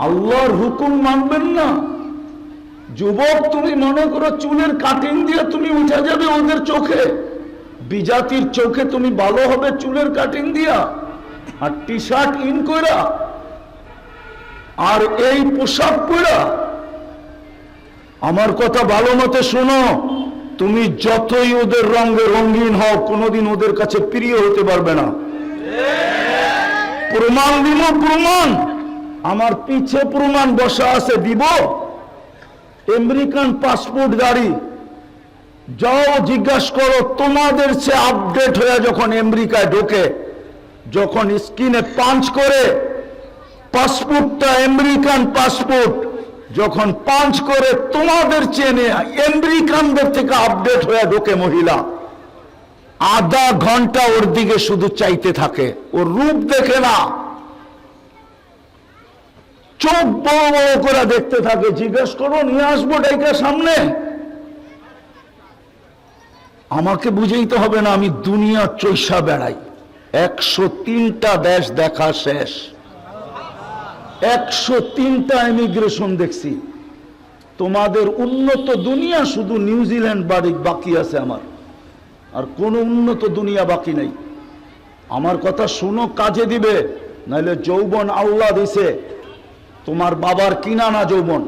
আল্লাহর হুকুম মানবেন না। যুবক, তুমি মনে করো চুলের কাটিং দিয়ে তুমি উঠে যাবে ওদের চোখে, বিজাতির চোখে তুমি ভালো হবে চুলের কাটিং দিয়া আর টি শার্ট ইন কইরা আর এই পোশাক পরা। আমার কথা ভালো মতে শোনো, তুমি যতই ওদের রঙে রঙিন হও কোনোদিন ওদের কাছে প্রিয় হতে পারবে না। প্রমাণ দিব, প্রমাণ আমার পিছে প্রমাণ বসা আছে, দিব। আমেরিকান পাসপোর্ট গাড়ি, যাও জিজ্ঞাসা করো, তোমাদের সে আপডেট হয়ে যখন আমেরিকায় ঢোকে, যখন স্ক্রিনে পাঞ্চ করে পাসপোর্টটা আমেরিকান পাসপোর্ট যখন পাঞ্চ করে তোমাদের চেনে আমেরিকানদের থেকে আপডেট হয়ে ঢোকে মহিলা, আধা ঘন্টা ওর দিকে শুধু চাইতে থাকে, ওর রূপ দেখে না, চোখ বড় বড় করে দেখতে থাকে। জিজ্ঞেস করো, নিয়ে আসবো ডাইকা সামনে। আমাকে বুঝাইতে হবে না, আমি দুনিয়া চৈষা বেড়াই, 103টা দেশ দেখা শেষ, 103টা ইমিগ্রেশন দেখছি। তোমাদের উন্নত দুনিয়া শুধু নিউজিল্যান্ড বাকি আছে আমার, আর কোন উন্নত দুনিয়া বাকি নেই। আমার কথা শুনো, কাজে দিবে, নাহলে যৌবন আল্লাহ দিছে, তোমার বাবার কিনা না যৌবন।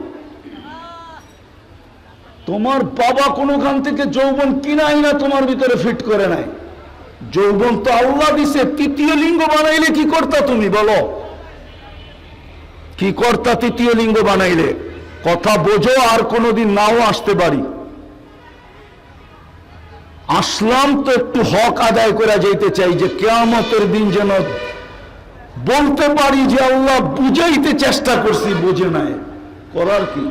তোমার বাবা কোনখান থেকে যৌবন কিনাই না, তোমার ভিতরে ফিট করে নাই। যৌবন তো আল্লাহ দিছে। তৃতীয় লিঙ্গ বানাইলে কি করতা তুমি বলো? কি করতা তৃতীয় লিঙ্গ বানাইলে? কথা বোঝো, আর কোনোদিন নাও আসতে পারি। আসলাম তো একটু হক আদায় করে যাইতে চাই, যে কিয়ামতের দিন যেন বলতে পারি যে আল্লাহ বুঝাইতে চেষ্টা করছি, বুঝে নাই, করার কি।